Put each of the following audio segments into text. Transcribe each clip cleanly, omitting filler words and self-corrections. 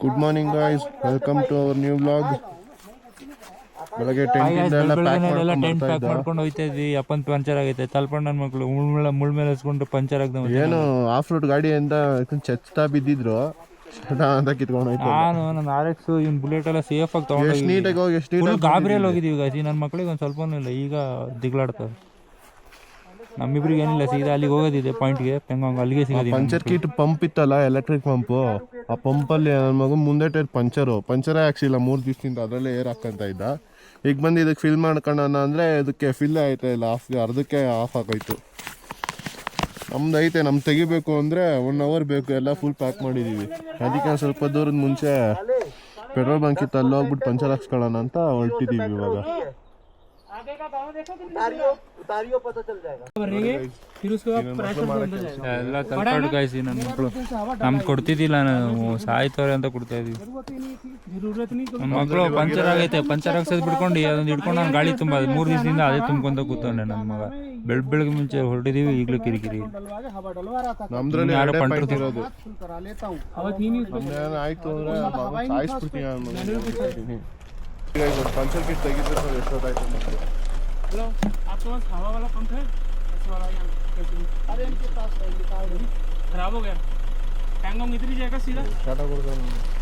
Good morning guys, welcome to our new vlog. ಬೆಳಗ್ಗೆ tent ಎಲ್ಲ pack ಮಾಡ್ಕೊಂಡು ಹೋಗ್ತಾ ಇದ್ವಿ. ಅಪ್ಪನ್ ಪಂಚರ್ ಆಗೈತೆ, ತಲ್ಪಣ್ಣ ನನ್ನ ಮಕ್ಕಳು ಮುಳ್ ಮೇಲೆ ಹಸ್ಕೊಂಡು ಪಂಚರ್ ಆಗ್ದ. ಏನು ಆಫ್ ರೋಡ್ ಗಾಡಿಯಿಂದ ಚೆತ್ತಾ ಬಿದ್ದಿದ್ರು ಅಂತ ಕಿತ್ಕೊಂಡು ಹೋಯ್ತು. ನಾನು ನನ್ನ RX ಇವ್ನ ಬುಲೆಟ್ ಎಲ್ಲ ಸೇಫ್ ಆಗಿ ತಗೊಂಡು ನೀಟಾಗಿ ಹೋಗಿ ಎಷ್ಟು ಗಾಬರಿಯಲ್ಲಿ ಹೋಗಿದ್ದೀವಿ ಗಾಜಿ. ನನ್ನ ಮಕ್ಳಿಗೆ ಒಂದು ಸ್ವಲ್ಪನೂ ಇಲ್ಲ, ಈಗ ದಿಗ್ಲಾಡ್ತವೆ. ನಮ್ಮಿಬ್ರಿಗೆ ಏನಿಲ್ಲ, ಸೀದಾ ಅಲ್ಲಿಗೆ ಹೋಗೋದಿದೆ ಪಾಯಿಂಟ್ಗೆ, ಪೆಂಗಾಂಗ್ ಅಲ್ಲಿಗೆ ಸಿಗೋದು. ಪಂಚರ್ ಕಿಟ್ ಪಂಪ್ ಇತ್ತಲ್ಲ, ಎಲೆಕ್ಟ್ರಿಕ್ ಪಂಪು, ಆ ಪಂಪಲ್ಲಿ ನನ್ನ ಮಗು ಮುಂದೆ ಟೈರ್ ಪಂಚರೇ ಹಾಕ್ಸಿಲ್ಲ 3 ದಿವಸದಿಂದ. ಅದರಲ್ಲೇ ಏರ್ ಹಾಕಂತ ಇದ್ದ. ಈಗ ಬಂದು ಇದಕ್ಕೆ ಫಿಲ್ ಮಾಡ್ಕೊಳ್ಳೋಣ ಅಂದರೆ ಇದಕ್ಕೆ ಫಿಲ್ ಆಯ್ತಾ ಇಲ್ಲ, ಅರ್ಧಕ್ಕೆ ಆಫ್ ಆಗೋಯ್ತು. ನಮ್ದು ಐತೆ, ತೆಗಿಬೇಕು ಅಂದರೆ 1 ಅವರ್ ಬೇಕು. ಎಲ್ಲ ಫುಲ್ ಪ್ಯಾಕ್ ಮಾಡಿದ್ದೀವಿ. ಅದಕ್ಕೆ ಸ್ವಲ್ಪ ದೂರದ ಮುಂಚೆ ಪೆಟ್ರೋಲ್ ಬಂಕ್ ಇತ್ತು, ಅಲ್ಲಿ ಹೋಗ್ಬಿಟ್ಟು ಪಂಚರ್ ಹಾಕ್ಸ್ಕೊಳ್ಳೋಣ ಅಂತ ಹೊರಟಿದ್ದೀವಿ ಇವಾಗ. ಎಲ್ಲ ತಲ್ಪಾಡು ಕಾಯಿಸಿ ನನ್ನ ಮಕ್ಕಳು ನಮ್ಗೆ ಕೊಡ್ತಿದ್ದಿಲ್ಲ, ನಾವು ಸಾಯ್ತವ್ರೆ ಅಂತ ಕೊಡ್ತಾ ಇದೀವಿ. ನನ್ನ ಮಕ್ಕಳು ಪಂಚರ್ ಆಗೈತೆ, ಪಂಚರ್ ಹಾಕ್ಸೋದು ಬಿಡ್ಕೊಂಡು ಅದೊಂದು ಹಿಡ್ಕೊಂಡು ನಾನು ಗಾಳಿ ತುಂಬ 3 ದಿವಸದಿಂದ ಅದೇ ತುಂಬ್ಕೊಂತ ಕೂತ್ಕೊಂಡೆ ನನ್ನ ಮಗ. ಬೆಳಗ್ಗೆ ಮುಂಚೆ ಹೊರಟಿದೀವಿ, ಈಗಲೂ ಕಿರಿಕಿರಿ. ನಮ್ದ್ರಲ್ಲಿ ಯಾರೋ ಪಂಟ್ರು पंचर किट तेगिದ್ರೆ ಎಷ್ಟೊತ್ತಾಯ್ತು. हेलो, आपके पास हवा वाला पंप है? ऐसे वाला यहाँ कैसे? अरे इनके पास खराब हो गया। टैंगोंग इधर ही जाएगा सीधा।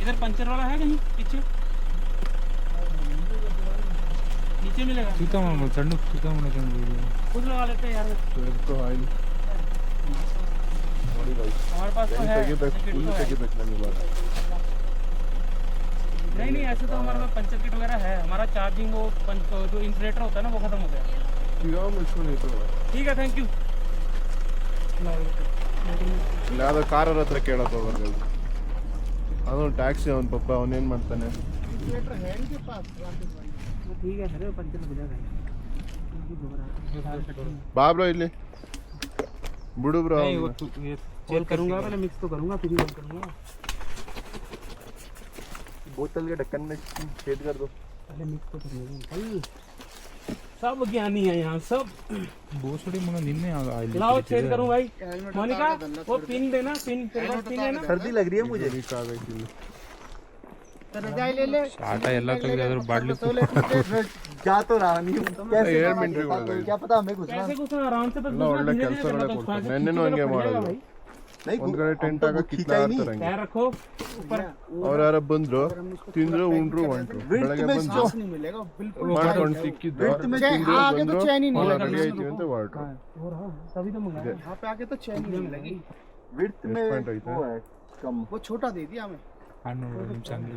इधर पंचर वाला है कहीं पीछे? नीचे मिलेगा। चूता मारो, चढ़ने चूता मारो कहीं। खुद लगा लेते हैं यार। तो ऑयल हमारे पास तो है। नहीं ऐसे तो हमारे पास पंचर किट वगैरह है। हमारा चार्जिंग वो जो इंसुलेटर होता है ना, वो खत्म हो गया। ठीक है, थैंक यू। ಯಾವ್ದೋ ಕಾರವ್ರ ಹತ್ರ ಕೇಳೋದು ಹೋಗೋದು. ಅದು ಟ್ಯಾಕ್ಸಿ ಅವನ ಪಪ್ಪ, ಅವನೇನು ಮಾಡ್ತಾನೆ. ಬಾ ಬ್ರೋ ಇಲ್ಲಿ ಬಿಡು ಬ್ರೋ. कॉल करूंगा, पहले मिक्स तो करूंगा, फिर कॉल करूंगा। बोतल के ढक्कन में छेद कर दो, पहले मिक्स तो करूंगा। सब ज्ञानी है यहाँ, सब बोसड़ी मगर निन्ने लाओ, छेद करूं भाई। मोनिका वो पिन देना, पिन देना। सर्दी लग रही है मुझे। रजाई ले ले। आटा ಎಲ್ಲ ತೆಗೆದು ಅದರ ಬಾಟ್ಲಿ जा तो रहा नहीं कैसे एयर मिनट क्या पता हमें कुछ कैसे कुछ आराम से बस ಒಳ್ಳೆ ಕೆಲಸ ಮಾಡ್ತಾರೆ. ನೆನ್ನೆನೂ ಹಂಗೆ ಮಾಡೋದು. ಒಂದ್ ಕಡೆ ಟೆಂಟ್ ಆಗ ಕಿತ್ತಾ ಇರ್ತಾರೆ. पैर रखो ऊपर। ಅವ್ರು ಯಾರು ಬಂದ್ರು, ತಿಂದ್ರು, ಉಂಡ್ರು, ಹೊಂಟ್ರು. ಬೆಳಗ್ಗೆ ಬಂದು ಮಾಡ್ಕೊಂಡು ಸಿಕ್ಕಿದ್ದು आगे तो चैन ही नहीं ರೆಡಿ ಆಯ್ತೀವಿ ಅಂತ ಹೊರಟ್ರು. तभी तो मंगाया। यहाँ पे आके तो चैन ही नहीं मिलेगी। ವಿಡ್ತ್ में वो है कम, वो छोटा दे दिया हमें।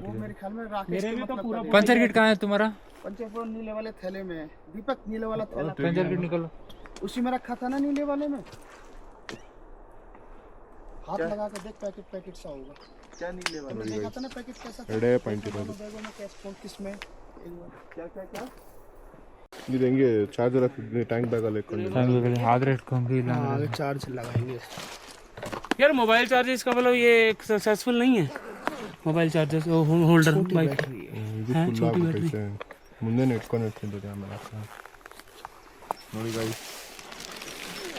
वो मेरे ख्याल में राकेश के मतलब पूरा पंचर किट कहाँ है तुम्हारा? पंचर पूरा नीले वाले थैले में है। दीपक नीले वाला थैला पंचर किट निकालो। उसी में रखा था ना, नीले वाले में। हाथ लगा के देख, पैकेट सा होगा। क्या नीले वाला देखा था ना पैकेट कैसा था? ಎಡೆ ಪಾಯಿಂಟ್ ಇರೋದು. बैगों में कैश कौन किसमें क्या ಇದು ಹೆಂಗೆ ಚಾರ್ಜರ್ ಹಾಕಿದ್ವಿ ಟ್ಯಾಂಕ್ ಬ್ಯಾಗ್ ಅಲ್ಲಿ ಇಟ್ಕೊಂಡು ಆದ್ರೆ ಇಟ್ಕೊಂಡ್ರಿ ಇಲ್ಲ आगे चार्ज लगाएंगे यार। मोबाइल चार्जर इसका मतलब ये सक्सेसफुल नहीं है। मोबाइल चार्जर होल्डर बाइक छोटी बैटरी ಮುಂದೆ ಇಟ್ಕೊಂಡು ಇರ್ತಿದ್ದೆ. ಆಮೇಲೆ ನೋಡಿ ಗಾಯ್ಸ್,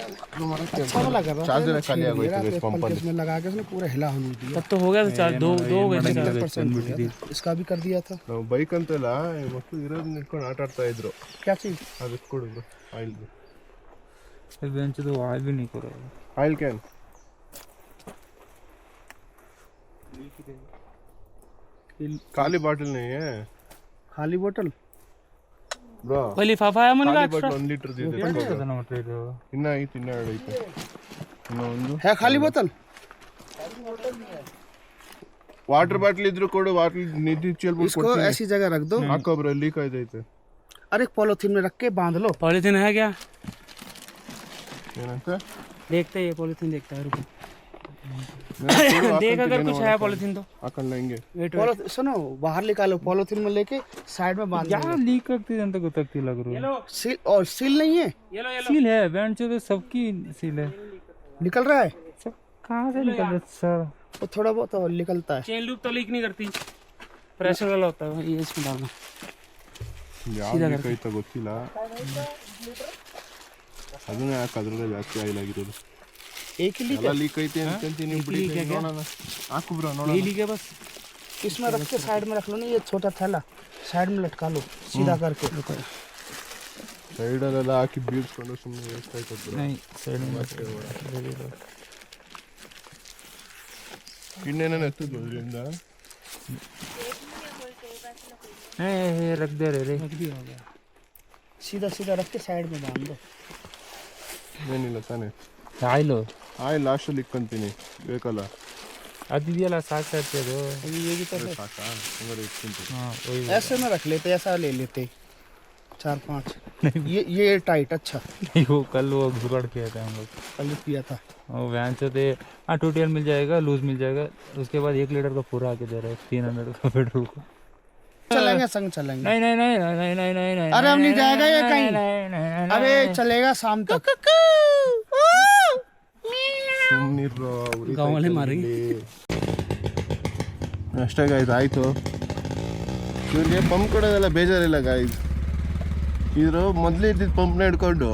अच्छा वाला कर रहा है। ಚಾರ್ಜರ್ ಖಾಲಿ ಆಗೋಯ್ತು ಇಸ್ ಪಂಪ್ ಅಲ್ಲಿ. इसमें लगा के इसने पूरा हिला होने दिया। तब तो हो गया था चार्ज। दो घंटे इसका भी कर दिया था। ನಾವು ಬೈಕ್ ಅಂತೆಲ್ಲ ಮಕ್ಕಳು ಇರೋದನ್ನ ಇಟ್ಕೊಂಡು ಆಟ ಆಡ್ತಾ ಇದ್ರು. क्या चीज? ಅದು ಕೊಡು ಆಯಿಲ್ बेंच तो आयल भी नहीं करो। ಆಯಿಲ್ ಕ್ಯಾನ್ खाली बॉटल नहीं है, खाली बोतल ब्रो. कोई लिफाफा है मन का? खाली बॉटल 1 ಲೀಟರ್ ಇದೆ. ಇನ್ನ ಐತಿ, ಇನ್ನ 2 ಐತಿ. ಇನ್ನ ಒಂದು है खाली बोतल। ವಾಟರ್ ಬಾಟಲ್ ಇದ್ರು ಕೊಡು. ವಾಟರ್ ನಿಧಿ ಚೇಲ್ ಬಿಟ್ಟು इसको ऐसी जगह रख दो। ಹಾಕೋ ಬ್ರೋ, ಲೀಕ್ ಆಯ್ತೈತೆ. अरे पॉलिथीन में रख के बांध लो। पॉलिथीन है क्या? ಏನಂತ देखते हैं, ये पॉलिथीन देखता है। रुको देख, अगर कुछ है पॉलिथीन तो ಹಾಕಲ್ಲ ಹಿಂಗೆ. सुनो, बाहर निकालो, पॉलिथीन में लेके साइड में बांध क्या लीक ಆಗ್ತಿದೆ ಅಂತ ಗೊತ್ತಾಗ್ತಿಲ್ಲ ಗುರು. सील और सील नहीं है। सील है बैंड जो सबकी सील है। निकल रहा है सब कहां से निकल रहा है सर? वो थोड़ा बहुत और निकलता है। चेन लूप तो लीक नहीं करती, प्रेशर वाला होता है ये, इसमें डालना। ಯಾವ್ದು ಲೀಕ್ ಆಯ್ತಾ ಗೊತ್ತಿಲ್ಲ. ಅದನ್ನ ಯಾಕೆ ಅದ್ರಲ್ಲೇ ಜಾಸ್ತಿ ಆಯಿಲ್ ಆಗಿರೋದು. एक ही लीक ಎಲ್ಲ ಲೀಕ್ ಐತೆ ಅಂತೀನಿ. ಬಿಡಿ ನೋಡೋಣ. ಹಾಕು ಬ್ರೋ, ನೋಡೋಣ. यही लीक है बस। इसमें रख के साइड में रख लो ना, ये छोटा थैला साइड में लटका लो सीधा करके। ಸೈಡಲ್ಲೆಲ್ಲ ಹಾಕಿ ಬೀಳ್ಸ್ಕೊಂಡು ಸುಮ್ಮನೆ ವೇಸ್ಟ್ ಆಯ್ತದ್ರು. ಇನ್ನೇನೇನು ಎತ್ತದ್ದು ಅದರಿಂದ रख दे रे सीधा सीधा रख के साइड में बांध दो। ಏನಿಲ್ಲ ತಾನೇ. ಆಯ್ಲು ಆಯ್ ಲಾಸ್ಟಲ್ಲಿ ಇಕ್ಕೊಂತೀನಿ ಬೇಕಲ್ಲ. ಅದಿದೆಯಲ್ಲ ಸಾಕು ಅದು. ये भी तो ಸಾಕಾ ಹಂಗಾರೆ ಇಟ್ಕೊಂತೀನಿ. ಹಾಂ ವही ऐसे में रख लेते, ऐसा ले लेते 4-5। ये टाइट अच्छा वो कल वो जुगाड़ किया था हम लोग, कल किया था। वो वैन से थे। हाँ 2TL मिल जाएगा, लूज मिल जाएगा, उसके बाद 1 लीटर का पूरा आके दे रहा है 300 का पेट्रोल को। चलेंगे संग चलेंगे। नहीं नहीं नहीं नहीं नहीं नहीं नहीं अरे हम नहीं जाएगा ये कहीं। अरे चलेगा शाम तक। ಸುಮ್ಮನಿರೋ गाँव वाले मारेंगे। ಅಷ್ಟೇ ಗಾಯ್ಸ್ ಆಯಿತು. ಇವ್ರಿಗೆ ಪಂಪ್ ಕೊಡೋದೆಲ್ಲ ಬೇಜಾರಿಲ್ಲ ಗಾಯ್ಸ್. ಇವರು ಮೊದಲು ಇದ್ದಿದ್ದು ಪಂಪ್ನ ಹಿಡ್ಕೊಂಡು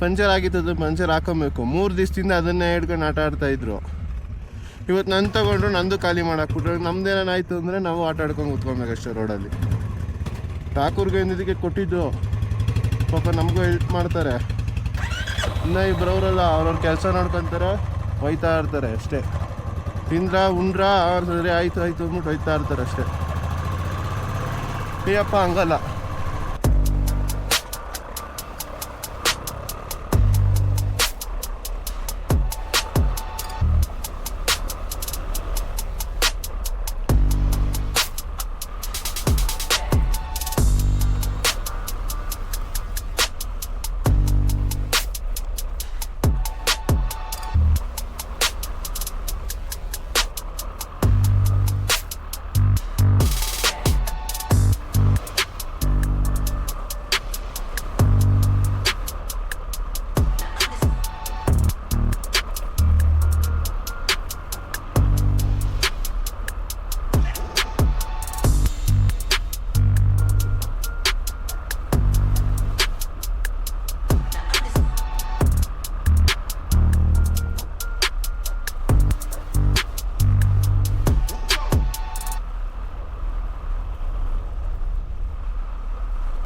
ಪಂಚರ್ ಆಗಿತ್ತು, ಪಂಚರ್ ಹಾಕೊಬೇಕು. 3 ದಿವಸದಿಂದ ಅದನ್ನೇ ಹಿಡ್ಕೊಂಡು ಆಟ ಆಡ್ತಾಯಿದ್ರು. ಇವತ್ತು ನಾನು ತಗೊಂಡ್ರು ನಂದು ಖಾಲಿ ಮಾಡಾಕ್ಬಿಟ್ರು. ನಮ್ದೇನಾಯ್ತು ಅಂದರೆ ನಾವು ಆಟ ಆಡ್ಕೊಂಡು ಕೂತ್ಕೊಬೇಕಷ್ಟೇ ರೋಡಲ್ಲಿ. ಠಾಕೂರ್ಗೆ ಇದಕ್ಕೆ ಕೊಟ್ಟಿದ್ದು ಪಾಪ ನಮಗೂ ಹೆಲ್ಪ್ ಮಾಡ್ತಾರೆ. ಇನ್ನು ಇಬ್ಬರವರೆಲ್ಲ ಅವ್ರವ್ರ ಕೆಲಸ ನೋಡ್ಕೊತಾರೆ, ಹೋಯ್ತಾ ಇರ್ತಾರೆ ಅಷ್ಟೇ. ತಿಂದ್ರ ಉಂಡ್ರ ಸರಿ ಆಯಿತು ಆಯಿತು ಅಂದ್ಬಿಟ್ಟು ಹೋಯ್ತಾ ಇರ್ತಾರೆ ಅಷ್ಟೇ. ಅಯ್ಯಪ್ಪ ಹಂಗಲ್ಲ.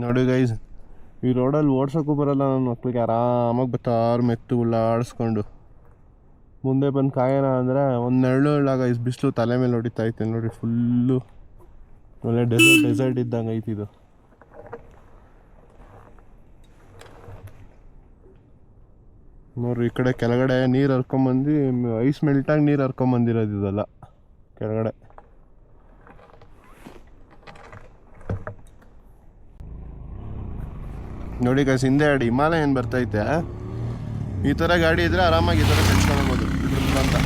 ನೋಡಿ ಗೈಸ್, ಈ ರೋಡಲ್ಲಿ ಓಡ್ಸೋಕ್ಕೂ ಬರಲ್ಲ ನನ್ನ ಮಕ್ಳಿಗೆ. ಆರಾಮಾಗಿ ಬರ್ತಾರು ಮೆತ್ತು ಉಳ್ಳಾಡಿಸ್ಕೊಂಡು ಮುಂದೆ ಬಂದು ಕಾಯೋಣ ಅಂದರೆ ಒಂದು ನೆರಳು ಗೈಸ್. ಬಿಸಿಲು ತಲೆ ಮೇಲೆ ಹೊಡಿತಾ ಐತೆ ನೋಡಿ. ಫುಲ್ಲು ಒಳ್ಳೆ ಡೆಸರ್ಟ್ ಇದ್ದಂಗೆ ಐತಿ ಇದು. ನೋಡ್ರಿ ಈ ಕಡೆ ಕೆಳಗಡೆ ನೀರು ಹರ್ಕೊಂಬಂದು ಐಸ್ ಮೆಲ್ಟಾಗಿ ನೀರು ಹರ್ಕೊಂಬಂದಿರೋದು ಇದೆಲ್ಲ ಕೆಳಗಡೆ. ನೋಡಿ ಗೈಸ್, ಹಿಂದೆ ಗಾಡಿ ಹಿಮಾಲಯನ್ ಬರ್ತೈತೆ. ಈ ಥರ ಗಾಡಿ ಇದ್ರೆ ಆರಾಮಾಗಿ ಈ ಥರ ಕೆಚ್ಕೊಳ್ಬೋದು ಇದ್ರದ್ದು ಅಂತ.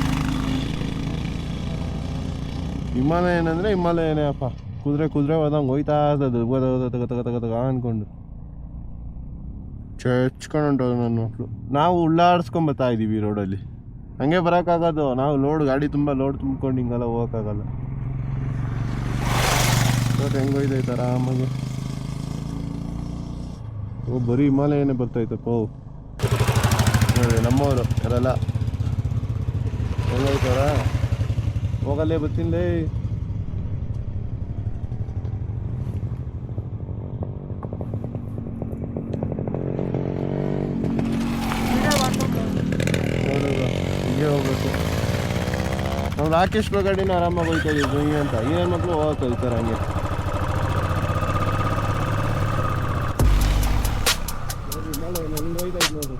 ಹಿಮಾಲಯನ್ ಅಂದರೆ ಹಿಮಾಲಯನೇ ಅಪ್ಪ. ಕುದುರೆ ಹೋದಂಗೆ ಹೋಯ್ತಾ ತಗ ಅಂದ್ಕೊಂಡು ಚಚ್ಕೊಂಡು ನನ್ನ ಮಕ್ಕಳು. ನಾವು ಉಳ್ಳಾಡಿಸ್ಕೊಂಬತ್ತಾ ಇದ್ದೀವಿ ಈ ರೋಡಲ್ಲಿ. ಹಂಗೆ ಬರೋಕ್ಕಾಗೋದು. ನಾವು ಗಾಡಿ ತುಂಬ ಲೋಡ್ ತುಂಬ್ಕೊಂಡು ಹಿಂಗೆಲ್ಲ ಹೋಗೋಕ್ಕಾಗಲ್ಲ. ಹೆಂಗೋಯ್ತೈತೆ ಆರಾಮಾಗಿ. ಬರೀ ಹಿಮಾಲಯನೇ ಬರ್ತೈತಪ್ಪ. ನೋಡಿ ನಮ್ಮವರು ಯಾರೆಲ್ಲ ಹೆಂಗೈತಾರ. ಹೋಗಲ್ಲೇ ಬರ್ತೀನಿ. ಹೀಗೆ ಹೋಗ್ಬೇಕು. ನಾವು ರಾಕೇಶ್ ಗಾಡಿನ ಆರಾಮಾಗಿ ಹೋಗ್ತಾ ಇದ್ದೀವಿ ಅಂತ. ಏನ್ ಮಕ್ಕಳು ಹೋಗಕ್ಕೆ ಹೋಗ್ತಾರೆ ಹಂಗೆ. ನೋಡಿ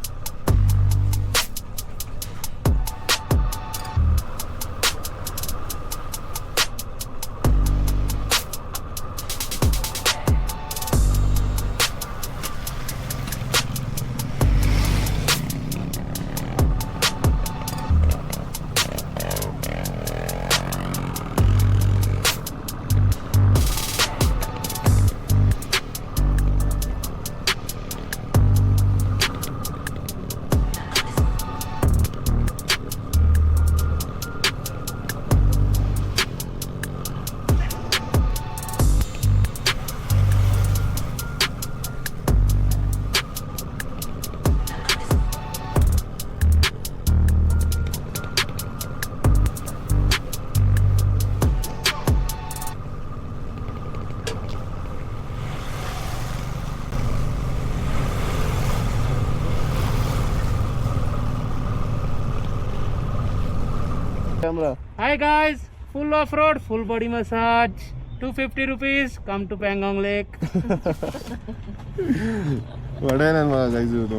camera. Hi guys, full off-road, full body massage, 250 rupees, come to Pangong Lake. ಒಡೆ ನನ್ನ ಮಗ ಗೈಸ್ ಇವನು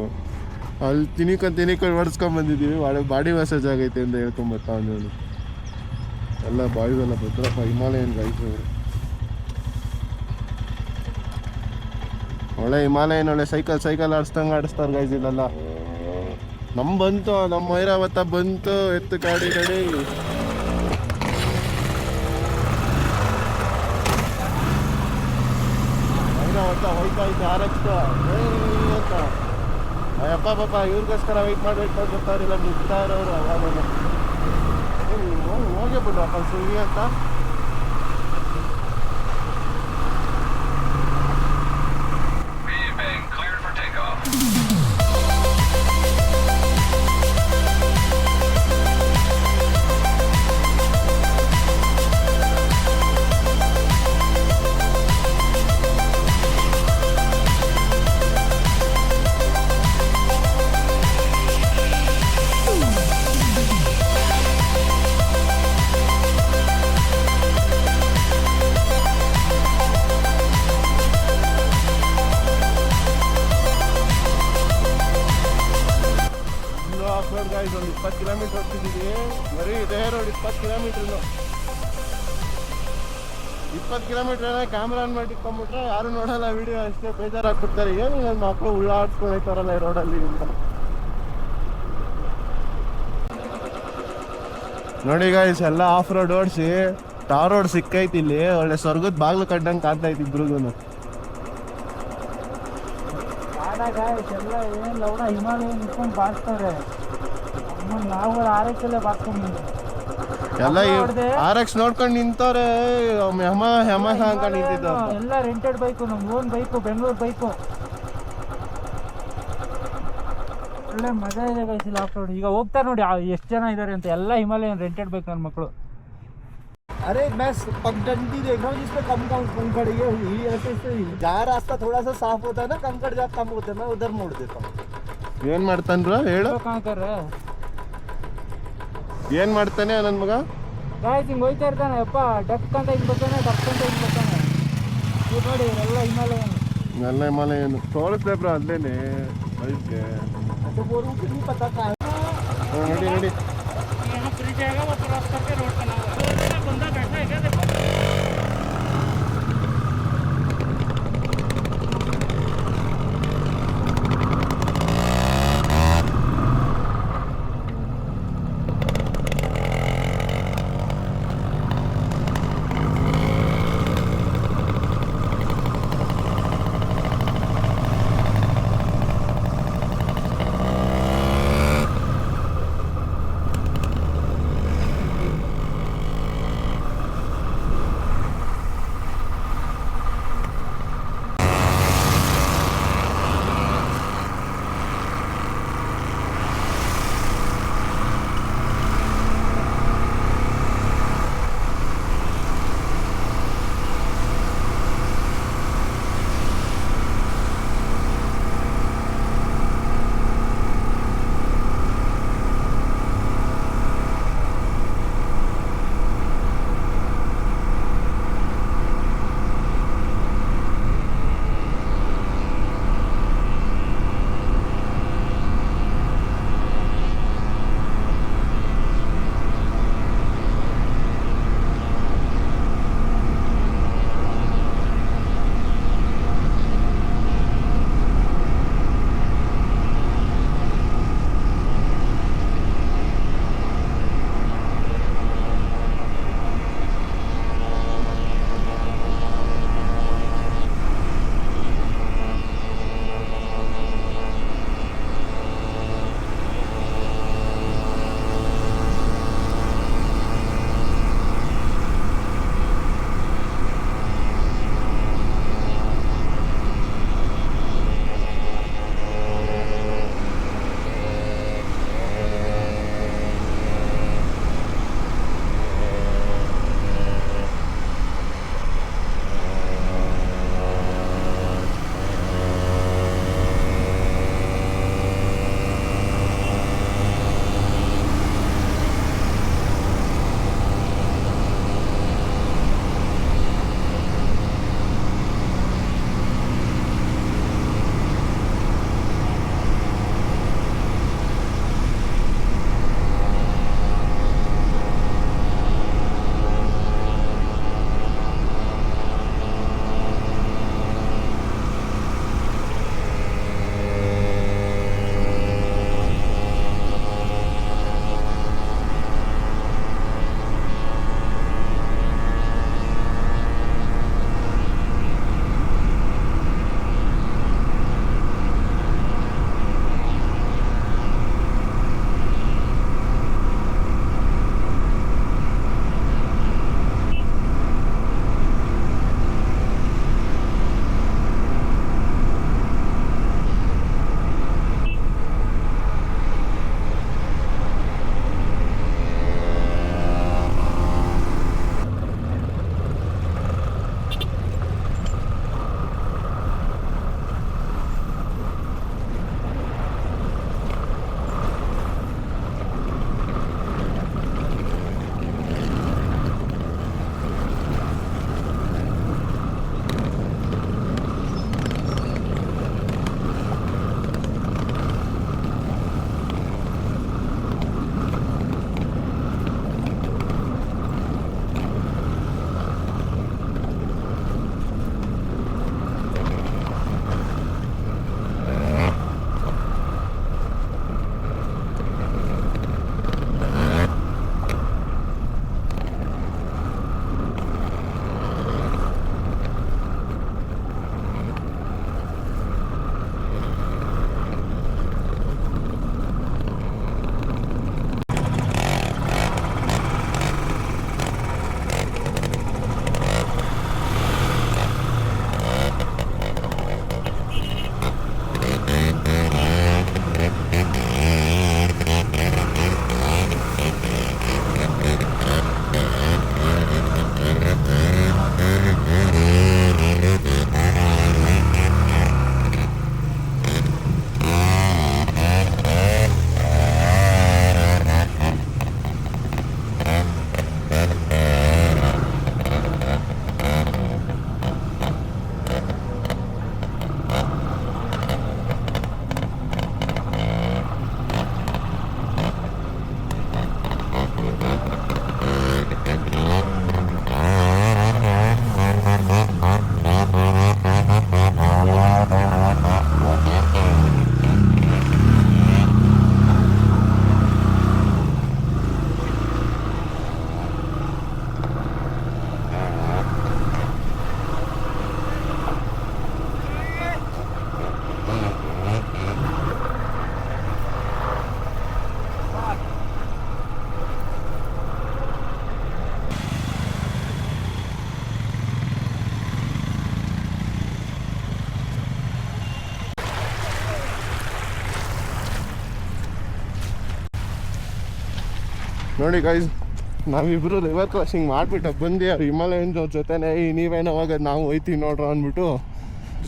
ಅಲ್ಲಿ ತಿನ್ಕೊಂಡು ಹೊಡ್ಸ್ಕೊಂಡ್ ಬಂದಿದ್ದೀವಿ ಬಾಡಿ ಮಸಾಜ್ ಆಗೈತೆ ಅಂತ ಹೇಳ್ಕೊಂಬತ್ತ ಅವನು ಎಲ್ಲ ಬಾಯ್ಸ್ ಎಲ್ಲ ಭದ್ರಪ್ಪ ಹಿಮಾಲಯನ್ ಗೈಸ್ ಒಳ್ಳೆ ಹಿಮಾಲಯನ್ ಒಳ್ಳೆ ಸೈಕಲ್ ಆಡಿಸ್ದಂಗೆ ಆಡಿಸ್ತಾರೆ ಗೈಸ್ ಇಲ್ಲೆಲ್ಲ ಬಂತು ನಮ್ಮ ಐರಾವತ ಬಂತು ಎತ್ತು ಗಾಡಿ ಐರಾವತ ಹೋಯ್ತಾ ಇತ್ತು RX ಅಂತ ಅಯ್ಯಪ್ಪ ಪಾಪ ಇವ್ರಿಗೋಸ್ಕರ ವೆಯ್ಟ್ ಮಾಡಿ ಬರ್ತಾರಿಲ್ಲ ನಿಲ್ತಾ ಇರೋರು ಅವಾಗ ಹೋಗೇ ಬಿಡ್ರಪ್ಪ ಸುಳ್ಳಿ ಅಂತ ಗಾಯ್ಸ್ ಒಂದು 20 ಕಿಲೋಮೀಟರ್ ಹೋಗ್ತಿದ್ದೀವಿ ಬರೀ ಇದೇ road 20 kilometre 20 kilometre camera on ಮಾಡಿ ಇಟ್ಕೊಂಡ್ಬಿಟ್ರೆ ಯಾರು ನೋಡಲ್ಲ ವಿಡಿಯೋ ಅಷ್ಟೇ ಬೇಜಾರಾಗ್ಬಿಡ್ತಾರೆ ಏನು ನನ್ನ ಮಕ್ಕಳು ಉಳ್ಳಾಡ್ಸ್ಕೊಂಡು ಹೋಗ್ತಾರಲ್ಲ ಈ ರೋಡಲ್ಲಿ ಅಂತ ನೋಡಿ ಗಾಯ್ಸ್ ಎಲ್ಲ ಆಫ್ ರೋಡ್ ಓಡಿಸಿ ಟಾರ್ ರೋಡ್ ಸಿಕ್ಕೈತಿ ಇಲ್ಲಿ ಒಳ್ಳೆ ಸ್ವರ್ಗದ ಬಾಗ್ಲು ಕಟ್ಟಂಗೆ ಕಾಣ್ತಾ ಐತಿ ಇಬ್ರಿಗೂ ಎಲ್ಲ ಏನಿಲ್ಲ ಅವರ ಹಿಮಾಲಯ ನಿಂತ್ಕೊಂಡು ಬಾರಿಸ್ತಾರೆ ನಾವು RX ಬಾರ್ಸ್ಕೊಂಡ್ಬಂದು ಎಲ್ಲ RX ನೋಡ್ಕೊಂಡು ನಿಂತವ್ರೆ ಹೆಮ ಅನ್ಕೊಂಡು ನಿಂತಿದ್ದ ಎಲ್ಲ ರೆಂಟೆಡ್ ಬೈಕು ನಮ್ದು ಓನ್ ಬೈಕು ಬೆಂಗಳೂರು ಬೈಕು ಒಳ್ಳೆ ಮಜಾ ಇದೆ ಗೈಸಿಲ್ಲ ಆಫ್ ರೋಡ್ ಈಗ ಹೋಗ್ತಾರೆ ನೋಡಿ ಎಷ್ಟು ಜನ ಇದ್ದಾರೆ ಅಂತ ಎಲ್ಲ ಹಿಮಾಲಯನ್ ರೆಂಟೆಡ್ ಬೈಕ್ ನನ್ನ ಮಕ್ಕಳು अरे मैं पगडंडी देख रहा हूँ जिसमें कम कंकड़ ये हुई ऐसे जहाँ रास्ता थोड़ा सा साफ होता है ना कंकड़ जहाँ कम होते हैं मैं उधर मोड़ देता हूँ ಏನ್ ಮಾಡ್ತಾನ್ರ ಹೇಳು ಏನ್ ಮಾಡ್ತಾನೆ ನನ್ನ ಮಗ ಗಾಯ್ಸ್ ಹಿಂಗೆ ಹೋಯ್ತಾ ಇರ್ತಾನೆ ಅಪ್ಪ ಡಕ್ ಅಂತ ಹಿಂಗೆ ಬರ್ತಾನೆ ಡಕ್ ಅಂತ ಹಿಂಗೆ ಬರ್ತಾನೆ ಇವ್ ನೋಡಿ ಎಲ್ಲ ಹಿಮಾಲಯನ್ ಎಲ್ಲ ಹಿಮಾಲಯನ್ ತೋರಿಸ್ದೆ ಬ್ರೋ ಅಲ್ಲೇನೆ ಬೈಕ್ಗೆ तो वो रूट नहीं पता कहाँ है ನೋಡಿ यहाँ ब्रिज आएगा वो क्रॉस करके रोड बना हुआ है बंदा बैठा है क्या देखो ನೋಡಿ ಗೈಸ್, ನಾವಿಬ್ರು ರಿವರ್ ಕ್ರಾಸಿಂಗ್ ಮಾಡಿಬಿಟ್ಟು ಬಂದು ಅವ್ರು ಹಿಮಾಲಯನ್ ಜೊತೆನೇ ನೀವೇನೋ ಹೋಗೋದು ನಾವು ಹೋಯ್ತೀವಿ ನೋಡ್ರ ಅಂದ್ಬಿಟ್ಟು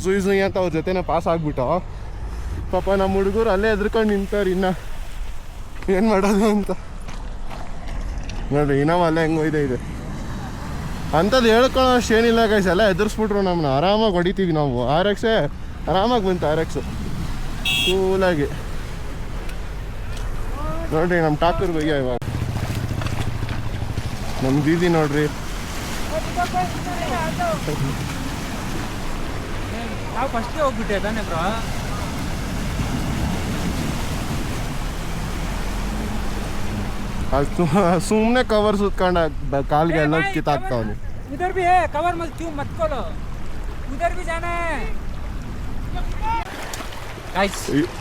ಸುಯಿ ಅಂತ ಅವ್ರ ಜೊತೆನೇ ಪಾಸ್ ಆಗಿಬಿಟ್ಟು ಪಾಪ ನಮ್ಮ ಹುಡುಗರು ಅಲ್ಲೇ ಎದ್ರುಕೊಂಡು ನಿಂತವ್ರು ಇನ್ನು ಏನು ಮಾಡೋದು ಅಂತ. ನೋಡಿರಿ ಇನ್ನೂ ಅಲ್ಲೇ ಹೆಂಗೆ ಇದೆ ಅಂಥದ್ದು ಹೇಳ್ಕೊಳ್ಳೋ ಅಷ್ಟು ಏನಿಲ್ಲ ಗೈಸ್, ಎಲ್ಲ ಎದುರಿಸ್ಬಿಟ್ರು ನಮ್ಮನ್ನ. ಆರಾಮಾಗಿ ಹೊಡಿತೀವಿ ನಾವು. RX ಆರಾಮಾಗಿ ಬಂತು, RX ಕೂಲಾಗಿ. ನೋಡ್ರಿ ನಮ್ಮ ಟಾಕೂರ್ ಬಗ್ಗೆ ಇವಾಗ ನಮ್ಮ ದೀದಿ ನೋಡ್ರಿ. ನಾವು ಫಸ್ಟೇ ಹೋಗ್ಬಿಟ್ಟೆ ತಾನೇ ಬ್ರೋ. ಅದು ಸುಮ್ಮನೆ ಕವರ್ ಸುತ್ಕೊಂಡ ಕಾಲ್ಗೆ ಎಲ್ಲ ಕಿತ್ತಾಕ್ತಾವನಿ. उधर भी है कवर मत क्यों मत खोलो, उधर भी जाना है गाइस.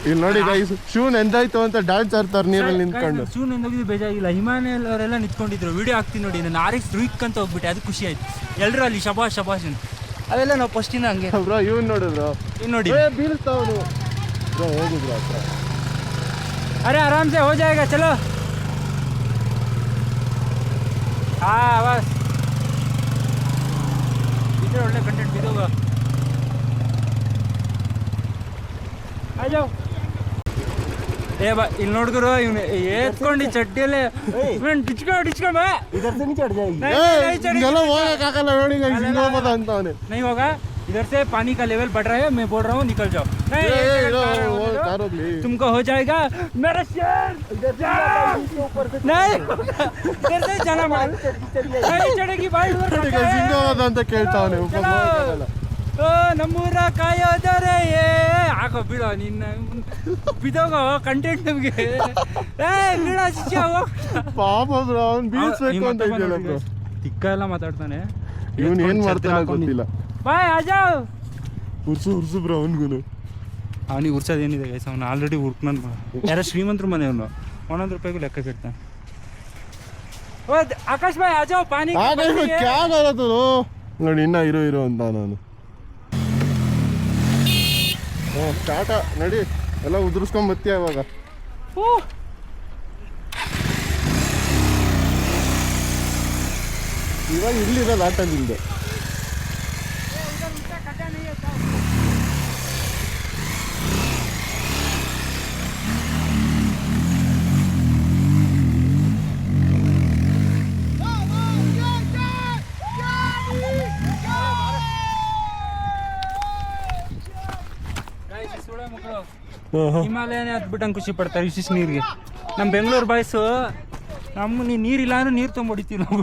ಇಲ್ಲಿ ನೋಡಿ ಗೈಸ್, ಶೂ ನೆಂದಾಯ್ತು ಅಂತ ಡ್ಯಾನ್ಸ್ ಆಡ್ತಾರೆ ನೀರಲ್ಲಿ ನಿಂತ್ಕೊಂಡು. ಶೂ ನೆಂದೋಗಿದ್ದು ಬೇಜಾಗಿಲ್ಲ. ಹಿಮಾಲಯ ಅವರೆಲ್ಲ ನಿಂತ್ಕೊಂಡಿದ್ರು, ವಿಡಿಯೋ ಹಾಕ್ತೀನಿ ನೋಡಿ. ನಾನು RX ರುಯ್ಕ್ ಅಂತ ಹೋಗ್ಬಿಟ್ಟೆ, ಅದು ಖುಷಿ ಆಯ್ತು. ಎಲ್ಲರೂ ಅಲ್ಲಿ ಶಬಾಷ್ ಶಬಾಷ್ ಅಂತ. ಅವೆಲ್ಲ ನಾವು ಫಸ್ಟಿನ ಹಂಗೆ ಬ್ರೋ ಇವ್ನು ನೋಡಿದ್ರು ಇನ್ನು ನೋಡಿ ಬೀಳ್ತಾವನು ಬ್ರೋ. ಹೋಗಿದ್ರು ಹತ್ರ. अरे आराम से हो जाएगा चलो. हाँ बस इधर ಒಳ್ಳೆ ಕಂಟೆಂಟ್ ಬಿಡೋಗ. ಆ ಜಾओ. ಏ ಬಾ ಇಲ್ಲಿ ನೋಡ್ಗುರು, ಇವ್ನು ಏತ್ಕೊಂಡು ಚಡ್ಡಿಯಲ್ಲೇ ಡಿಚ್ಕೊಂಡು ಬಾ. इधर से नहीं चढ़ जाएगी. ಹಿಂಗೆಲ್ಲ ಹೋಗಕ್ಕಾಗಲ್ಲ ನೋಡಿ ಗೈಸ್, ಹಿಂಗೆ ಹೋಗೋದ ಅಂತವನೆ. नहीं होगा, इधर से पानी का लेवल बढ़ रहा है, मैं बोल रहा हूँ निकल जाओ. नहीं कार होगली. तुमको हो जाएगा मेरा शेर. इधर से ऊपर से नहीं इधर से जाना मार नहीं चढ़ेगी भाई. ಹಿಂಗೆ ಹೋಗೋದ ಅಂತ ಕೇಳ್ತಾವನೆ. ಓ ನಮ್ಮೂರ ಕಾಯೋದರೆ ಹಾಕೋ ಬಿಡೋ ನಿನ್ನ ಬಿದೋಗೋ ಕಂಟೆಂಟ್ ನಮಗೆ. ಬಿಡೋ ಶಿಷ್ಯ ಹೋಗ್. ಪಾಪ ಬ್ರೋ, ಅವ್ನು ಬೀಳ್ಸ್ಬೇಕು ಅಂತ ಇದೆಯಲ್ಲ ಬ್ರೋ. ತಿಕ್ಕ ಎಲ್ಲ ಮಾತಾಡ್ತಾನೆ. ಇವನು ಏನು ಮಾಡ್ತಾನೆ ಗೊತ್ತಿಲ್ಲ. ಬಾಯ್ ಆಜಾವ್. ಉರ್ಸು ಬ್ರೋ ಅವನಿಗೂ. ಅವನಿಗೆ ಉರ್ಸೋದು ಏನಿದೆ ಗೈಸ್, ಅವನು ಆಲ್ರೆಡಿ ಹುರ್ಕೊಂಡು ಯಾರೋ ಶ್ರೀಮಂತರ ಮನೆಯವನು 100 ರೂಪಾಯಿಗೂ ಲೆಕ್ಕ ಕೆಡ್ತಾನೆ. ಓ ಆಕಾಶ್ ಭಾಯ್ ಆಜಾವ್ ಪಾನಿ ಕ್ಯಾ ಬರತ್ತು ನೋಡಿ. ಇನ್ನ ಇರೋ ಅಂತ ನಾನು. ಟಾಟಾ ನಡಿ, ಎಲ್ಲ ಉದುರಿಸ್ಕೊಂಡ್ ಬತ್ತೀಯ ಇವಾಗ. ಇವಾಗ ಇಲ್ಲಿರೋದು ಆಟ ನಿಂದು. ಹಿಮಾಲಯನೇ ಹತ್ಬಿಟ್ಟಂಗೆ ಖುಷಿ ಪಡ್ತಾರೆ ಇಷ್ಟಿಷ್ಟು ನೀರಿಗೆ. ನಮ್ಮ ಬೆಂಗಳೂರು ಬಾಯ್ಸು ನಮ್ಮ ನೀರಿಲ್ಲ ಅಂದ್ರೆ ನೀರು ತೊಗೊಂಡಿತೀವಿ ನಾವು.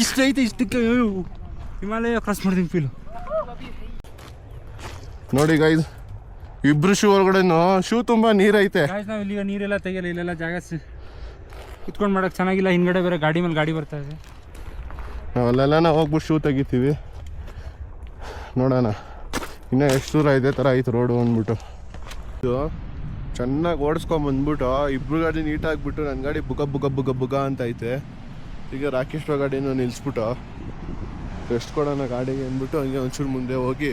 ಇಷ್ಟ ಐತೆ, ಇಷ್ಟಕ್ಕೆ ಹಿಮಾಲಯ ಕ್ರಾಸ್ ಮಾಡ್ತೀವಿ ಫೀಲು. ನೋಡಿ ಗೈಸ್, ಇಬ್ರು ಶೂ ಒಳಗಡೆನು ಶೂ ತುಂಬಾ ನೀರೈತೆ. ಗಾಯ್ಸ್ ನಾವು ಇಲ್ಲಿಗ ನೀರೆಲ್ಲ ತೆಗಿಯಲ್ಲ, ಇಲ್ಲೆಲ್ಲ ಜಾಗ ಕುತ್ಕೊಂಡು ಮಾಡೋಕೆ ಚೆನ್ನಾಗಿಲ್ಲ. ಹಿಂದ್ಗಡೆ ಬೇರೆ ಗಾಡಿ ಮೇಲೆ ಗಾಡಿ ಬರ್ತಾ ಇದೆ. ನಾವಲ್ಲೆಲ್ಲ ಹೋಗ್ಬಿಟ್ಟು ಶೂ ತೆಗಿತೀವಿ. ನೋಡೋಣ ಇನ್ನೂ ಎಷ್ಟು ದೂರ ಇದೆ ಥರ ಐತೆ ರೋಡು ಅಂದ್ಬಿಟ್ಟು. ಇದು ಚೆನ್ನಾಗಿ ಓಡಿಸ್ಕೊಂಬಂದ್ಬಿಟ್ಟು ಇಬ್ರು ಗಾಡಿ ನೀಟಾಗಿಬಿಟ್ಟು ನನ್ನ ಗಾಡಿ ಬುಗ ಅಂತ ಐತೆ. ಈಗ ರಾಕೇಶ್ ಗಾಡಿನೂ ನಿಲ್ಲಿಸ್ಬಿಟ್ಟು ರೆಸ್ಟ್ ಕೊಡೋಣ ಗಾಡಿಗೆ ಅಂದ್ಬಿಟ್ಟು ಹಂಗೆ ಒಂಚೂರು ಮುಂದೆ ಹೋಗಿ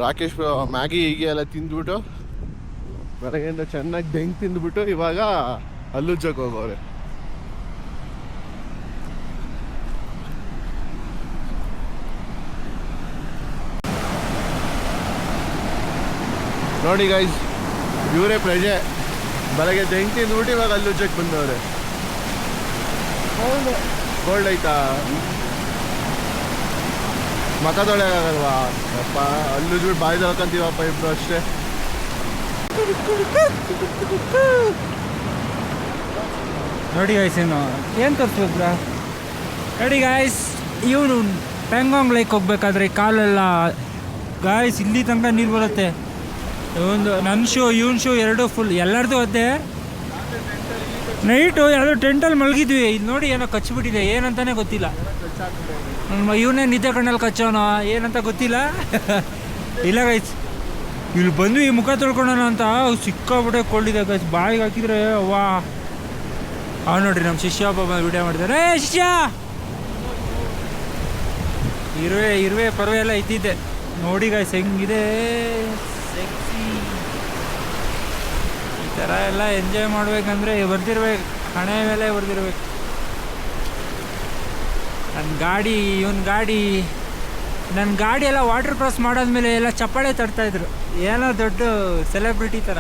ರಾಕೇಶ್ ಮ್ಯಾಗಿ ಹೀಗೆ ಎಲ್ಲ ತಿಂದ್ಬಿಟ್ಟು ಬೆಳಗ್ಗೆಯಿಂದ ಚೆನ್ನಾಗಿ ಬೆಂಕಿ ತಿಂದ್ಬಿಟ್ಟು ಇವಾಗ ಅಲ್ಲುಜ್ಜಕ್ಕೆ ಹೋಗೋರೆ. ನೋಡಿ ಗೈಸ್, ಇವರೇ ಪ್ರಜೆ. ಬೆಳಗ್ಗೆ ಬೆಂಕಿ ತಿಂದ್ಬಿಟ್ಟು ಇವಾಗ ಅಲ್ಲುಜ್ಜಕ್ಕೆ ಬಂದವ್ರೆ. ಕೋಲ್ಡ್ ಐತಾ? ಮಖದೊಳಗಾಗಲ್ವಾ ಅಪ್ಪ? ಅಲ್ಲುಜ್ಬಿಟ್ಟು ಬಾಯಿ ತೊಳ್ಕೊಂತೀವಪ್ಪ ಇಬ್ರು ಅಷ್ಟೇ. ನೋಡಿ ಗಾಯ್ಸ್, ಏನು ತೋರಿಸ್ಬೇಕ್ರ? ನೋಡಿ ಗಾಯ್ಸ್, ಇವನು ಪ್ಯಾಂಗಾಂಗ್ ಲೈಕ್ ಹೋಗ್ಬೇಕಾದ್ರೆ ಕಾಲೆಲ್ಲ ಗಾಯ್ಸ್ ಇಲ್ಲಿ ತನಕ ನೀರು ಬರುತ್ತೆ. ಒಂದು ನನ್ನ ಶೂ ಇವನ್ ಶೂ ಎರಡೂ ಫುಲ್, ಎಲ್ಲರದು ಅದೇ. ನೈಟು ಯಾವುದೋ ಟೆಂಟಲ್ಲಿ ಮಲಗಿದ್ವಿ, ಇದು ನೋಡಿ ಏನೋ ಕಚ್ಚಿಬಿಟ್ಟಿದೆ, ಏನಂತಾನೆ ಗೊತ್ತಿಲ್ಲ. ಇವನೇ ನಿದ್ದೆ ಕಣ್ಣಲ್ಲಿ ಕಚ್ಚೋಣ ಏನಂತ ಗೊತ್ತಿಲ್ಲ. ಇಲ್ಲ ಗೈಸ್, ಇಲ್ಲಿ ಬಂದ್ವಿ ಮುಖ ತೊಳ್ಕೊಳ್ಳೋಣ ಅಂತ, ಸಿಕ್ಕಾಬಿಟ್ಟೆ ಕೊಳ್ಳಿದೆ ಗೈಸ್. ಬಾಯಿಗೆ ಹಾಕಿದ್ರೆ ವಾ. ನೋಡ್ರಿ ನಮ್ಮ ಶಿಷ್ಯ ಒಬ್ಬ ವಿಡಿಯೋ ಮಾಡಿದ್ದಾರೆ. ಶಿಷ್ಯ ಇರುವೆ ಪರ್ವೆ ಎಲ್ಲ ಇದ್ದಿದ್ದೆ ನೋಡಿ ಗೈಸ್, ಹೆಂಗಿದೆ ಸೆಕ್ಸಿ. ಈ ಥರ ಎಲ್ಲ ಎಂಜಾಯ್ ಮಾಡ್ಬೇಕಂದ್ರೆ ಬರ್ದಿರ್ಬೇಕು. ಹಣೆ ಮೇಲೆ ಹೊಡೆದಿರ್ಬೇಕು. ನನ್ನ ಗಾಡಿ ಎಲ್ಲ ವಾಟರ್ ಕ್ರಾಸ್ ಮಾಡಾದ್ಮೇಲೆ ಎಲ್ಲ ಚಪ್ಪಾಳೆ ತಡ್ತಾಯಿದ್ರು, ಏನೋ ದೊಡ್ಡ ಸೆಲೆಬ್ರಿಟಿ ಥರ.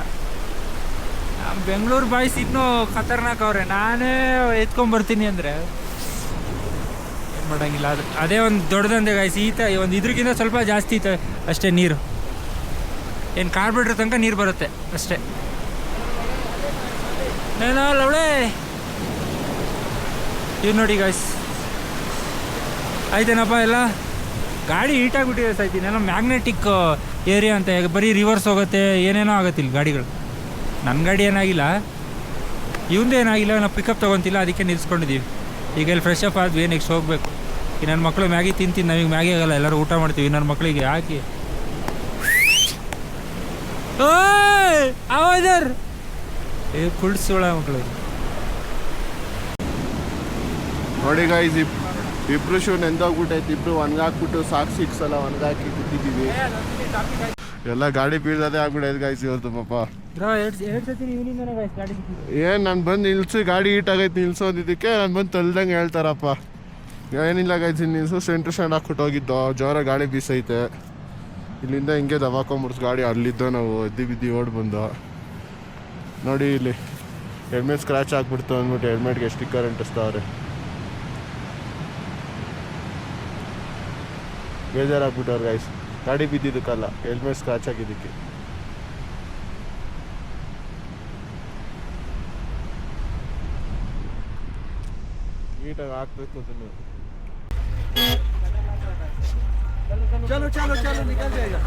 ಬೆಂಗಳೂರು ಬಾಯ್ಸ್ ಇನ್ನೂ ಖತರ್ನಾಕ್ ಅವ್ರೆ. ನಾನೇ ಎತ್ಕೊಂಡ್ಬರ್ತೀನಿ ಅಂದರೆ ಏನು ಮಾಡೋಂಗಿಲ್ಲ. ಅದೇ ಒಂದು ದೊಡ್ಡದಂದೆ ಗಾಯ್ಸ್. ಒಂದು ಇದ್ರಿಗಿಂತ ಸ್ವಲ್ಪ ಜಾಸ್ತಿ ಐತೆ ಅಷ್ಟೇ ನೀರು. ಏನು ಕಾರ್ಬಿಟ್ರ್ ತನಕ ನೀರು ಬರುತ್ತೆ ಅಷ್ಟೇ. ಏನೋ ಲವಳೆ ಇದು ನೋಡಿ ಗಾಯ್ಸ್. ಆಯ್ತೇನಪ್ಪ ಎಲ್ಲ ಗಾಡಿ ಹೀಟಾಗಿಬಿಟ್ಟಿದೆ ಸಾಯ್ತೀನಿ. ಏನೋ ಮ್ಯಾಗ್ನೆಟಿಕ್ ಏರಿಯಾ ಅಂತ, ಬರೀ ರಿವರ್ಸ್ ಹೋಗುತ್ತೆ, ಏನೇನೋ ಆಗುತ್ತೆ ಇಲ್ಲಿ ಗಾಡಿಗಳು. ನನ್ನ ಗಾಡಿ ಏನಾಗಿಲ್ಲ, ಇವಂದು ಏನಾಗಿಲ್ಲ. ನಾವು ಪಿಕಪ್ ತೊಗೊತಿಲ್ಲ, ಅದಕ್ಕೆ ನಿಲ್ಸ್ಕೊಂಡಿದ್ದೀವಿ. ಈಗ ಇಲ್ಲಿ ಫ್ರೆಶ್ ಅಪ್ ಆದ್ವಿ, ನೆಕ್ಸ್ಟ್ ಹೋಗಬೇಕು. ಈ ನನ್ನ ಮಕ್ಕಳು ಮ್ಯಾಗಿ ತಿಂತೀನಿ, ನಮಗೆ ಮ್ಯಾಗಿ ಆಗಲ್ಲ, ಎಲ್ಲರೂ ಊಟ ಮಾಡ್ತೀವಿ. ನನ್ನ ಮಕ್ಕಳಿಗೆ ಹಾಕಿ ಅವದರ್ ಕುಳ್ಸೋಳ ಮಕ್ಕಳು ನೋಡಿ ಗೈಸ್, ಇಬ್ರು ಶೂ ನೆಂದೋಗ್ಬಿಟ್ಟೈತೆ. ಇಬ್ರು ಒಣಗಾಕ್ಬಿಟ್ಟು ಸಾಕ್ಸ್ ಸಿಕ್ಸಲ್ಲ ಒಣಗಾಕಿ ಕೂತಿದ್ದೀವಿ. ಎಲ್ಲ ಗಾಡಿ ಬೀಳ್ದದೇ ಆಗ್ಬಿಡೈತೆ ಗೈಸ್ ಇವತ್ತು ಪಾಪ. ಏನು ನಾನು ಬಂದು ನಿಲ್ಸಿ ಗಾಡಿ ಹೀಟ್ ಆಗೈತೆ ನಿಲ್ಸೋದಿದ್ದಕ್ಕೆ ನಾನು ಬಂದು ತಲ್ದಂಗೆ ಹೇಳ್ತಾರಪ್ಪ. ಏನಿಲ್ಲ ಗೈಸ್, ನಿಲ್ಸು ಸೆಂಟ್ರ್ ಸ್ಟ್ಯಾಂಡ್ ಹಾಕ್ಬಿಟ್ಟು ಹೋಗಿದ್ದೋ, ಜೋರ ಗಾಳಿ ಬೀಸೈತೆ. ಇಲ್ಲಿಂದ ಹಿಂಗೆ ದವಾಕೊಂಬಿಡ್ಸ್ ಗಾಡಿ. ಅಲ್ಲಿದ್ದೋ ನಾವು ಬಿದ್ದಿ ಓಡ್ ಬಂದು ನೋಡಿ ಇಲ್ಲಿ ಹೆಲ್ಮೆಟ್ ಸ್ಕ್ರ್ಯಾಚ್ ಆಗ್ಬಿಡ್ತು ಅಂದ್ಬಿಟ್ಟು ಹೆಲ್ಮೆಟ್ಗೆ ಸ್ಟಿಕ್ಕರ್ ಅಂಟಿಸ್ತಾವ್ರೆ. ಬೇಜಾರಾಗ್ಬಿಟ್ಟವ್ರು ಗೈಸ್, ಗಾಡಿ ಬಿದ್ದಿದ್ದಕ್ಕಲ್ಲ, ಹೆಲ್ಮೆಟ್ ಸ್ಕ್ರ್ಯಾಚ್ ಆಗಿದ್ದಕ್ಕೆ. ನೀಟಾಗಿ ಹಾಕ್ಬೇಕು ಅದನ್ನು. चलो चलो चलो निकल जाएगा.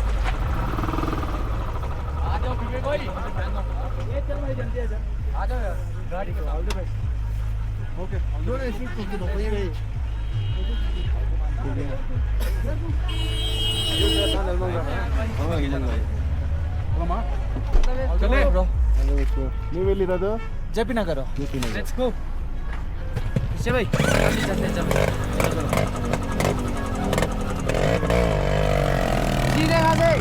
आ जाओ विवेक भाई, ये चल भाई जल्दी आ जाओ यार. गाड़ी के ऑल द बेस्ट. ओके दोनों ऐसे ही कुछ दो ये गए. ये तो था नलमंगा. हां नलमंगा. मामा चले ब्रो. ನೀವು ಎಲ್ಲಿರೋದು? J P Nagar. Let's go. ಇಶೆ ಭಾई चलते चलते. सीधे आ गए.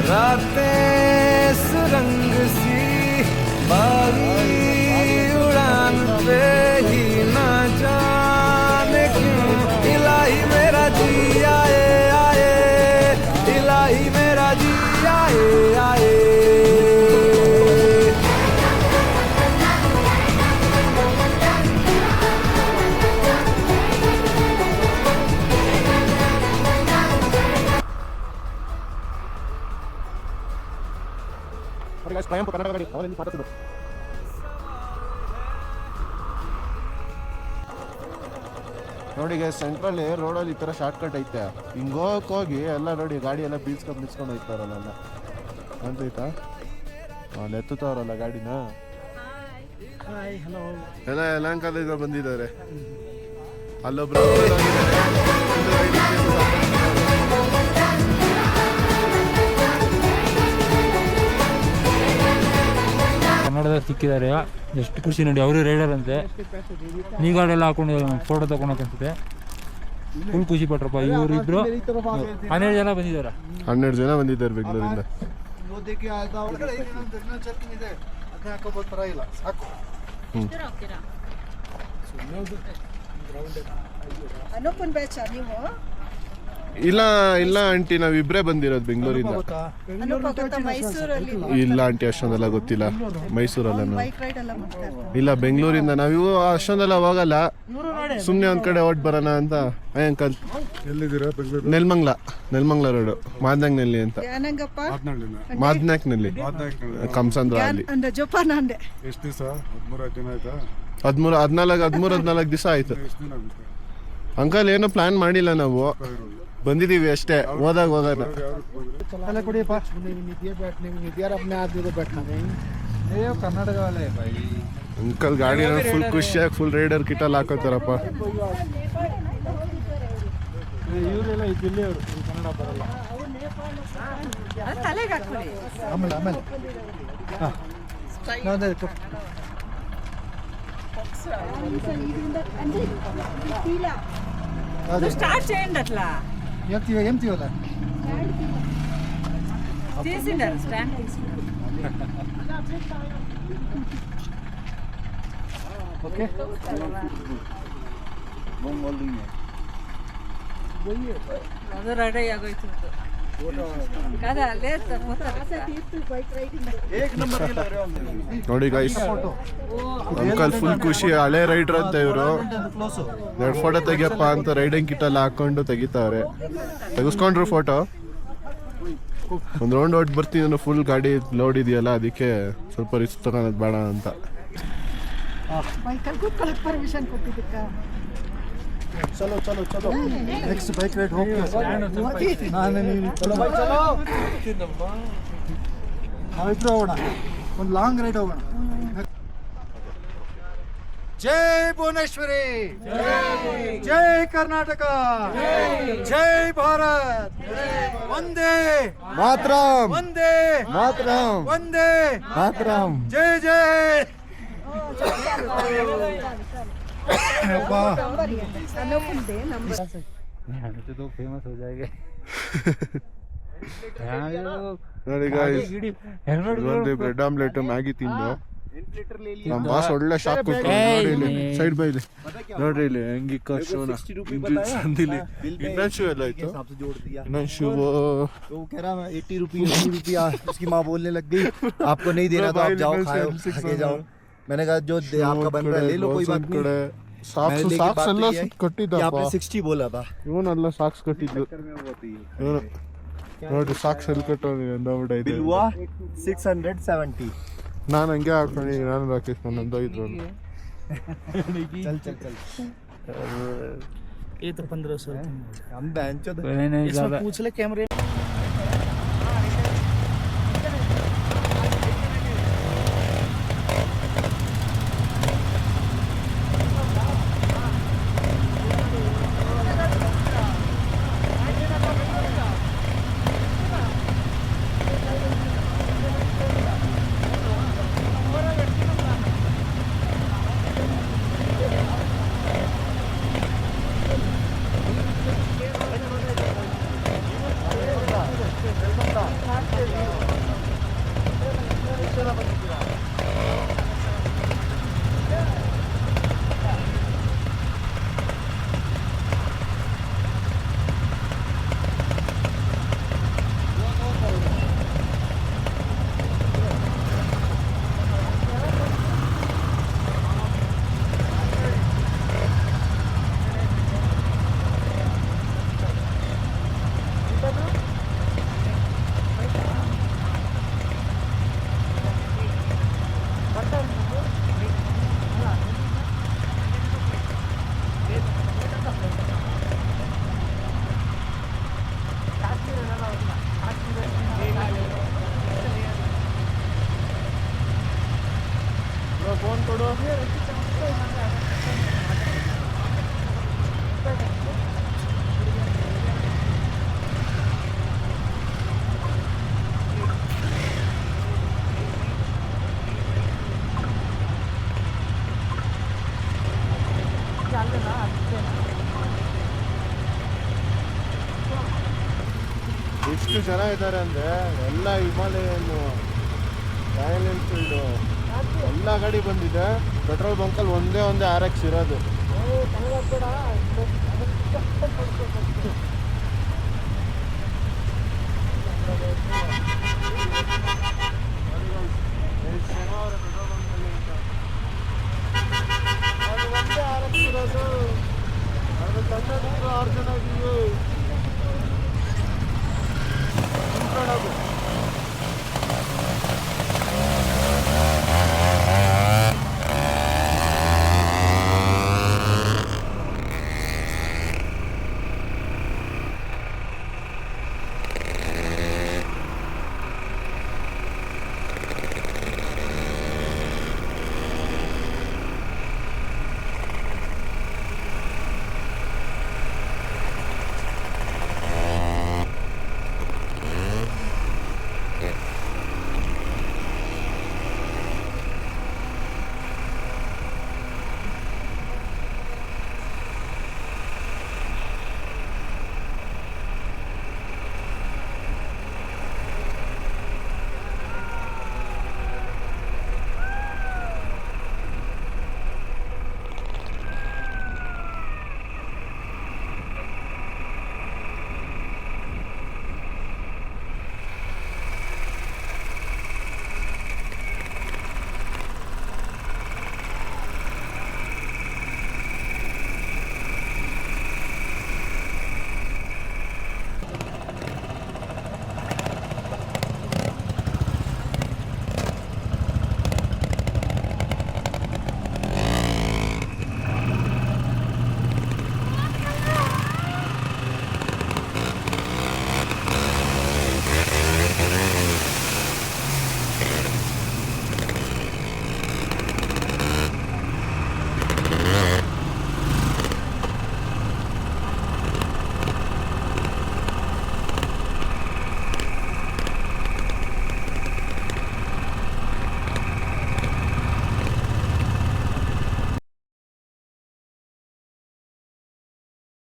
रातें सुरंग सी बागी उड़ान पे ही ना जाने क्यों इलाही मेरा जी आए आए इलाही मेरा जी आए आए ನೋಡಿ ಸೆಂಟ್ರಲ್ಲಿ ರೋಡಲ್ಲಿ ಈ ಥರ ಶಾರ್ಟ್ ಕಟ್ ಐತೆ. ಹಿಂಗೆ ಹೋಗಿ ಎಲ್ಲ ನೋಡಿ ಗಾಡಿ ಎಲ್ಲ ಬೀಳ್ಸ್ಕೊಂಡು ಹೋಗ್ತಾರಲ್ಲ ಅಂತೈತಾ. ಅಲ್ಲಿ ಎತ್ತುತ್ತವ್ರಲ್ಲ ಗಾಡಿನ ಎಲ್ಲ ಯಲಹಂಕದಿಂದ ಬಂದಿದ್ದಾರೆ. ಅಲ್ಲೊಬ್ರು ಕನ್ನಡದಾಗ ಸಿಕ್ಕಿದ್ದಾರೆ. ಎಷ್ಟು ಖುಷಿ ನೋಡಿ, ಅವರು ರೈಡರ್ ಅಂತೆ. ನೀ ಗಾಡೆಲ್ಲ ಹಾಕೊಂಡು ಫೋಟೋ ತಗೊಳಕ್ ಅನ್ಸುತ್ತೆ. ಫುಲ್ ಖುಷಿ ಪಟ್ರಪ್ಪ. ಇವರಿಬ್ರು 12 ಜನ ಬಂದಿದ್ದಾರೆ. 12 ಜನ ಬಂದಿದ್ದಾರೆ ಬೆಂಗಳೂರಿಂದ. ಅನುಪನ್ ಬ್ಯಾಚ್ ನೀವು ಇಲ್ಲ ಇಲ್ಲ ಆಂಟಿ ನಾವಿಬ್ರೇ ಬಂದಿರೋದು ಬೆಂಗಳೂರಿಂದ. ಅನುಪ ಗೊತ್ತಾ ಮೈಸೂರಲ್ಲಿ ಇಲ್ಲ ಆಂಟಿ ಅಷ್ಟೊಂದೆಲ್ಲ ಗೊತ್ತಿಲ್ಲ. ಮೈಸೂರಲ್ಲ ನಾವು. ಬೈಕ್ ರೈಡ್ ಎಲ್ಲ ಮಾಡ್ತಾರೆ. ಇಲ್ಲ ಬೆಂಗಳೂರಿಂದ ನಾವಿವು ಅಷ್ಟೊಂದೆಲ್ಲ ಹೋಗಲ್ಲ, ಸುಮ್ಮನೆ ಒಂದ್ ಕಡೆ ಹೊಟ್ಟು ಬರೋಣ ಅಂತ. ಅಂಕಲ್ ಎಲ್ಲಿದ್ದೀರಾ? ಬೆಂಗಳೂರು ನೆಲ್ಮಂಗ್ಲ ರೋಡು ಮಾದ್ನಾಗ್ನಲ್ಲಿ ಅಂತ. ಜ್ಞಾನಂಗಪ್ಪ ಮಾದ್ನಾಕ್ನಲ್ಲಿ ಕಂಸಂದ್ರ ಅಲ್ಲಿ. ಅಂದ ಜೋಪಾನ ಅಂದೆ. ಎಷ್ಟು ದಿವಸ? 13 ದಿನ ಆಯ್ತಾ? 14 ದಿವಸ ಆಯ್ತು. ಎಷ್ಟು ದಿನ ಆಗುತ್ತೆ? ಅಂಕಲ್ ಏನೋ ಪ್ಲಾನ್ ಮಾಡಿಲ್ಲ, ನಾವು ಬಂದಿದೀವಿ ಅಷ್ಟೇ, ಹೋದಾಗ ಹೋಗೋಣ. ಕರ್ನಾಟಕ ಅಂಕಲ್ ಗಾಡಿ ಫುಲ್ ಖುಷಿಯಾಗಿ ಫುಲ್ ರೈಡರ್ ಕಿಟ್ಟಲ್ಲಿ ಹಾಕೋತಾರಪ್ಪ. ಇವರೆಲ್ಲ ಜಿಲ್ಲೆಯವರು, ಕನ್ನಡ ಬರಲ್ಲ. ತಲೆಗೆ ಹಾಕೊಳ್ಳಿ. స్టార్ట్ చేయండి అట్లా తీసిండారు స్టాండ్ ಅದು ರೆಡಿ ಆಗೋಯ್ತು కదా లేదు ನೋಡಿ ಗೈಸ್, ಅಂಕಲ್ ಫುಲ್ ಖುಷಿ. ಹಳೆ ರೈಡರ್ ಅಂತ ಇವರು. 2 ಫೋಟೋ ತೆಗಿಯಪ್ಪ ಅಂತ ರೈಡಿಂಗ್ ಕಿಟ್ಟಲ್ಲಿ ಹಾಕೊಂಡು ತೆಗಿತಾವ್ರೆ. ತೆಗಿಸ್ಕೊಂಡ್ರು ಫೋಟೋ. ಒಂದು ರೌಂಡ್ ಹೊಟ್ಟು ಬರ್ತೀನಿ, ಫುಲ್ ಗಾಡಿ ಲೋಡ್ ಇದೆಯಲ್ಲ, ಅದಕ್ಕೆ ಸ್ವಲ್ಪ ರಿಸ್ಕ್ ತಗೊಳೋದು ಬೇಡ ಅಂತ. ಬೈಕಲ್ಲಿ ಕೂತ್ಕೊಳ್ಳೋಕೆ ಪರ್ಮಿಷನ್ ಕೊಟ್ಟಿದ್ದಕ್ಕ. चलो चलो चलो नेक्स्ट बाइक राइड हो गया चलो भाई चलो ನಾವಿಬ್ರು ಹೋಗೋಣ, ಒಂದು ಲಾಂಗ್ ರೈಡ್ ಹೋಗೋಣ. ಜೈ ಭುವನೇಶ್ವರಿ, ಜೈ ಕರ್ನಾಟಕ, ಜೈ ಭಾರತ್, ವಂದೇ ಮಾತರಂ, ವಂದೇ ಮಾತರಂ, ವಂದೇ ಮಾತರಂ, ಜೈ ಜೈ. ಫೇಮಸ್ हो जाएगा. ನೋಡಿ ಗಾಯ್ಸ್, ಒಂದು ಬ್ರೆಡ್ ಆಮ್ಲೆಟ್ ಮ್ಯಾಗಿ ತಿಂದು ನಮ್ಮ ಬಾಸ್ ಒಳ್ಳೆ ಶಾಕ್ ಕೊಟ್ಟು. ನೋಡಿ ಇಲ್ಲಿ ಸೈಡ್ ಬೈ ಇಲ್ಲಿ ನೋಡ್ರಿ, ಇಲ್ಲಿ ಹೆಂಗಿ ಕರ್ಸೋಣ. ಇನ್ನೊಂದು ಶೂ ಎಲ್ಲ ಆಯ್ತು. ಇನ್ನೊಂದು ಶೂ तो कह रहा 80 रुपया उसकी माँ बोलने लग गई आपको नहीं देना तो आप जाओ खाओ आगे जाओ. मैंने कहा जो आपका बन रहा है ले लो, कोई बात नहीं. ಸಾಕ್ಸ್ ಎಲ್ಲ ಕಟ್ಟಿದ್ದಪ್ಪ. आपने 60 बोला था. ಇವನಲ್ಲ ಸಾಕ್ಸ್ ಕಟ್ಟಿದ್ದು. ಇವನು ನೋಡಿ ಸಾಕ್ಸ್ ಎಲ್ಲಿ ಕಟ್ಟೋದು बिल हुआ 670. ನಾನು ಹಂಗೆ ಹಾಕೊಂಡು ನಾನು ರಾಕೇಶ್ ನಂದು ಇದ್ರು. चल चल चल ये तो 1500 हम बेंचो इसमें पूछ ले कैमरे. ಫೋನ್ ಕೊಡು. ಎಷ್ಟು ಜನ ಇದ್ದಾರೆ ಅಂದರೆ ಎಲ್ಲ ಹಿಮಾಲಯನು, ರಾಯಲ್ ಎನ್ಫೀಲ್ಡು ಎಲ್ಲ ಗಾಡಿ ಬಂದಿದೆ. ಪೆಟ್ರೋಲ್ ಬಂಕಲ್ಲಿ ಒಂದೇ RX ಇರೋದು. ಬೇಡ